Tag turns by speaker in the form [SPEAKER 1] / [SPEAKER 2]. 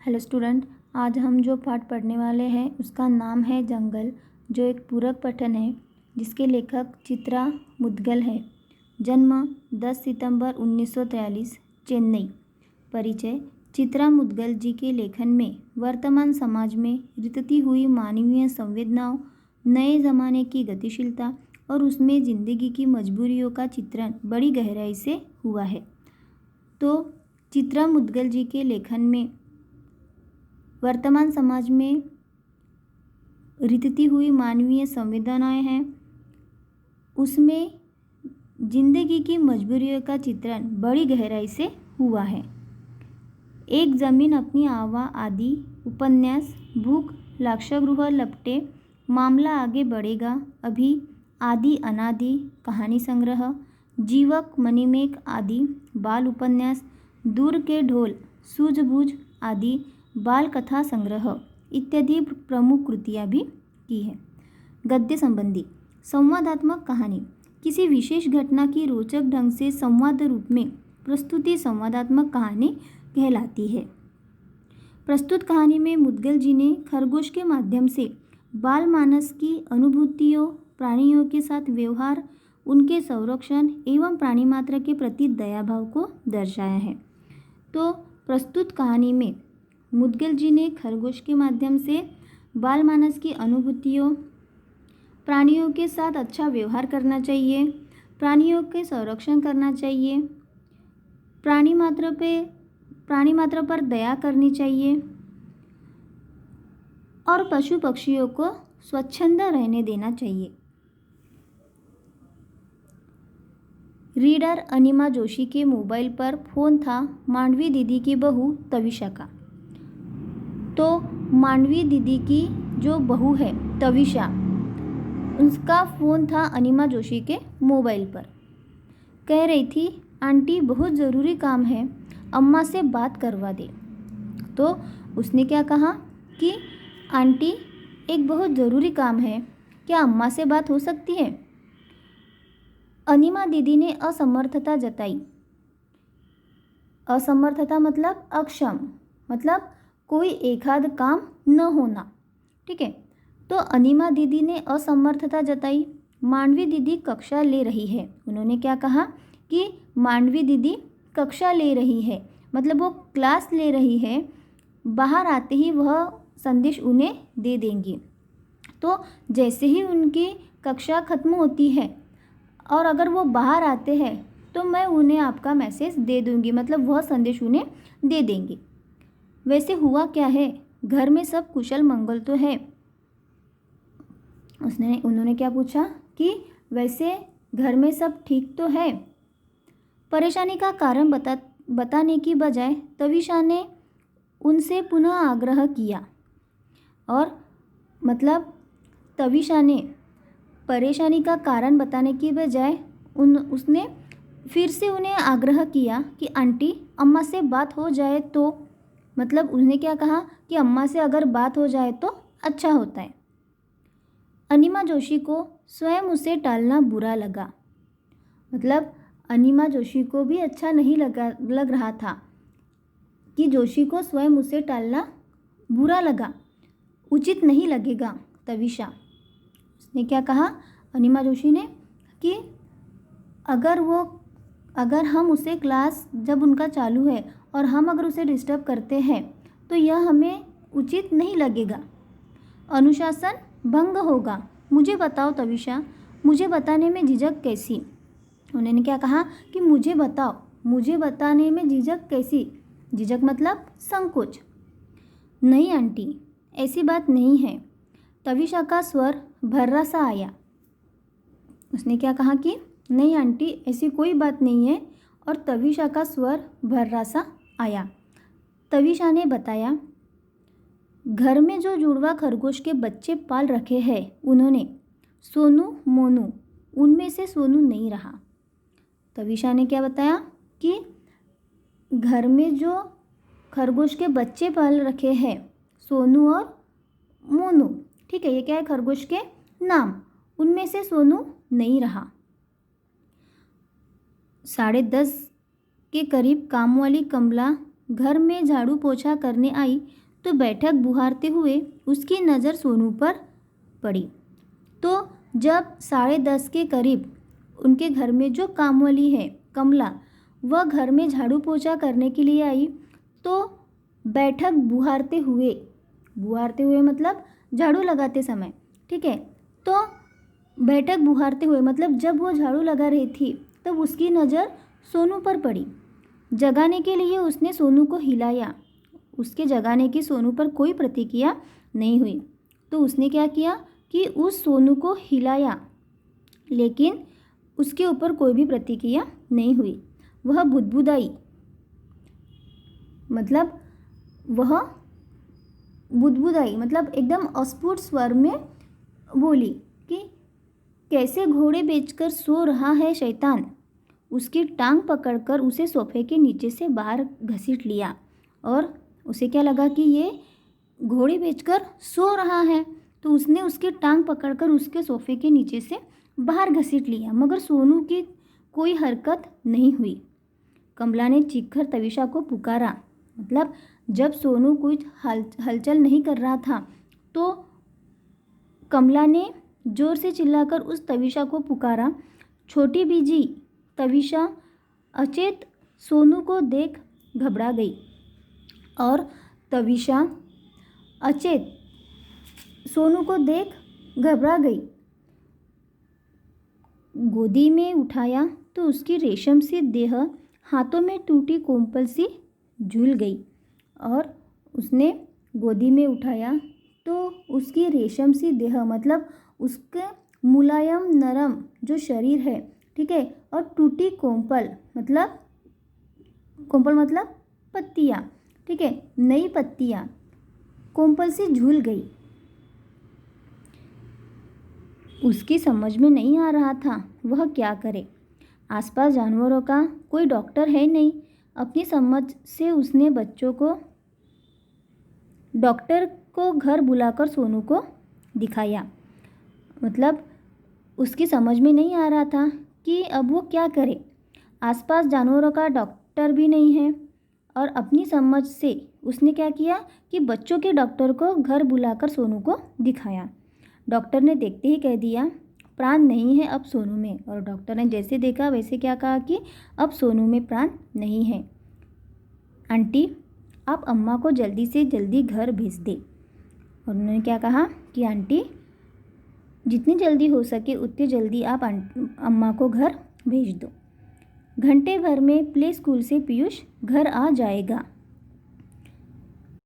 [SPEAKER 1] Hello student, आज हम जो पाठ पढ़ने वाले हैं उसका नाम है जंगल, जो एक पूरक पठन है जिसके लेखक चित्रा मुद्गल है। जन्म 10 सितंबर 1943, चेन्नई। परिचय। चित्रा मुद्गल जी के लेखन में वर्तमान समाज में रितती हुई मानवीय संवेदनाओं, नए ज़माने की गतिशीलता और उसमें ज़िंदगी की मजबूरियों का चित्रण बड़ी गहराई से हुआ है। तो चित्रा मुद्गल जी के लेखन में वर्तमान समाज में रितती हुई मानवीय संवेदनाएं हैं, उसमें जिंदगी की मजबूरियों का चित्रण बड़ी गहराई से हुआ है। एक ज़मीन अपनी आवा आदि, उपन्यास, भूख, लाक्षागृह लपटे, मामला आगे बढ़ेगा अभी, आदि अनादि, कहानी संग्रह, जीवक, मणिमेघ आदि, बाल उपन्यास, दूर के ढोल, सूझबूझ आदि, बाल कथा संग्रह इत्यादि प्रमुख कृतियाँ भी की है। गद्य संबंधी संवादात्मक कहानी किसी विशेष घटना की रोचक ढंग से संवाद रूप में प्रस्तुति संवादात्मक कहानी कहलाती है। प्रस्तुत कहानी में मुद्गल जी ने खरगोश के माध्यम से बाल मानस की अनुभूतियों, प्राणियों के साथ व्यवहार, उनके संरक्षण एवं प्राणी मात्र के प्रति दयाभाव को दर्शाया है। तो प्रस्तुत कहानी में मुद्गल जी ने खरगोश के माध्यम से बाल मानस की अनुभूतियों, प्राणियों के साथ अच्छा व्यवहार करना चाहिए, प्राणियों के संरक्षण करना चाहिए, प्राणी मात्र पर दया करनी चाहिए और पशु पक्षियों को स्वच्छंद रहने देना चाहिए। रीडर अनिमा जोशी के मोबाइल पर फ़ोन था मांडवी दीदी की बहू तविशा का। तो मांडवी दीदी की जो बहू है तविशा, उसका फ़ोन था अनिमा जोशी के मोबाइल पर। कह रही थी, आंटी बहुत ज़रूरी काम है, अम्मा से बात करवा दे। तो उसने क्या कहा कि आंटी एक बहुत ज़रूरी काम है, क्या अम्मा से बात हो सकती है? अनिमा दीदी ने असमर्थता जताई। असमर्थता मतलब अक्षम, मतलब कोई एकाध काम न होना। ठीक है, तो अनिमा दीदी ने असमर्थता जताई। मांडवी दीदी कक्षा ले रही है। उन्होंने क्या कहा कि मांडवी दीदी कक्षा ले रही है, मतलब वो क्लास ले रही है। बाहर आते ही वह संदेश उन्हें दे देंगी। तो जैसे ही उनकी कक्षा ख़त्म होती है और अगर वो बाहर आते हैं तो मैं उन्हें आपका मैसेज दे दूंगी, मतलब वह संदेश उन्हें दे देंगी। वैसे हुआ क्या है, घर में सब कुशल मंगल तो है? उन्होंने क्या पूछा कि वैसे घर में सब ठीक तो है? परेशानी का कारण बताने की बजाय तविशा ने उनसे पुनः आग्रह किया, और मतलब तविशा ने परेशानी का कारण बताने की बजाय उसने फिर से उन्हें आग्रह किया कि आंटी अम्मा से बात हो जाए तो, मतलब उसने क्या कहा कि अम्मा से अगर बात हो जाए तो अच्छा होता है। अनिमा जोशी को स्वयं उसे टालना बुरा लगा, मतलब अनिमा जोशी को भी अच्छा नहीं लग रहा था कि जोशी को स्वयं उसे टालना बुरा लगा, उचित नहीं लगेगा। तविशा उसने क्या कहा, अनिमा जोशी ने, कि अगर हम उसे क्लास जब उनका चालू है और हम अगर उसे डिस्टर्ब करते हैं तो यह हमें उचित नहीं लगेगा, अनुशासन भंग होगा। मुझे बताओ तविशा, मुझे बताने में झिझक कैसी? उन्होंने क्या कहा कि मुझे बताओ, मुझे बताने में झिझक कैसी? झिझक मतलब संकोच। नहीं आंटी, ऐसी बात नहीं है। तविशा का स्वर भर्रा सा आया। उसने क्या कहा कि नहीं आंटी, ऐसी कोई बात नहीं है, और तविशा का स्वर भर्रा सा आया। तविशा ने बताया, घर में जो जुड़वा खरगोश के बच्चे पाल रखे हैं उन्होंने, सोनू मोनू, उनमें से सोनू नहीं रहा। तविशा ने क्या बताया कि घर में जो खरगोश के बच्चे पाल रखे हैं, सोनू और मोनू, ठीक है, ये क्या है, खरगोश के नाम, उनमें से सोनू नहीं रहा। 10:30 के करीब काम वाली कमला घर में झाड़ू पोछा करने आई तो बैठक बुहारते हुए उसकी नज़र सोनू पर पड़ी। तो जब 10:30 के करीब उनके घर में जो कामवाली है कमला, वह घर में झाड़ू पोछा करने के लिए आई तो बैठक बुहारते हुए मतलब झाड़ू लगाते समय, ठीक है। तो बैठक बुहारते हुए मतलब जब वो झाड़ू लगा रही थी तब उसकी नज़र सोनू पर पड़ी। जगाने के लिए उसने सोनू को हिलाया, उसके जगाने की सोनू पर कोई प्रतिक्रिया नहीं हुई। तो उसने क्या किया कि उस सोनू को हिलाया, लेकिन उसके ऊपर कोई भी प्रतिक्रिया नहीं हुई। वह बुदबुदाई, मतलब मतलब एकदम अस्फुट स्वर में बोली कि कैसे घोड़े बेचकर सो रहा है शैतान। उसकी टांग पकड़कर उसे सोफे के नीचे से बाहर घसीट लिया और उसे क्या लगा कि ये घोड़े बेचकर सो रहा है, तो उसने उसकी टांग पकड़कर उसके सोफे के नीचे से बाहर घसीट लिया, मगर सोनू की कोई हरकत नहीं हुई। कमला ने चीखकर तविशा को पुकारा, मतलब जब सोनू कुछ हलचल नहीं कर रहा था तो कमला ने जोर से चिल्लाकर उस तविशा को पुकारा, छोटी बीजी। तविशा अचेत सोनू को देख घबरा गई और तविशा अचेत सोनू को देख घबरा गई। गोदी में उठाया तो उसकी रेशम सी देह हाथों में टूटी कोमल सी झूल गई और उसने गोदी में उठाया तो उसकी रेशम सी देह मतलब उसके मुलायम नरम जो शरीर है, ठीक है, और टूटी कोमल मतलब पत्तियाँ, ठीक है, नई पत्तियाँ कोमल सी झूल गई। उसकी समझ में नहीं आ रहा था वह क्या करे। आसपास जानवरों का कोई डॉक्टर है नहीं। अपनी समझ से उसने बच्चों को डॉक्टर को घर बुलाकर सोनू को दिखाया। मतलब उसकी समझ में नहीं आ रहा था कि अब वो क्या करे। आसपास जानवरों का डॉक्टर भी नहीं है और अपनी समझ से उसने क्या किया कि बच्चों के डॉक्टर को घर बुलाकर सोनू को दिखाया। डॉक्टर ने देखते ही कह दिया प्राण नहीं है अब सोनू में, और डॉक्टर ने जैसे देखा वैसे क्या कहा कि अब सोनू में प्राण नहीं है। आंटी आप अम्मा को जल्दी से जल्दी घर भेज दे। और उन्होंने क्या कहा कि आंटी जितनी जल्दी हो सके उतनी जल्दी आप अम्मा को घर भेज दो। घंटे भर में प्ले स्कूल से पीयूष घर आ जाएगा।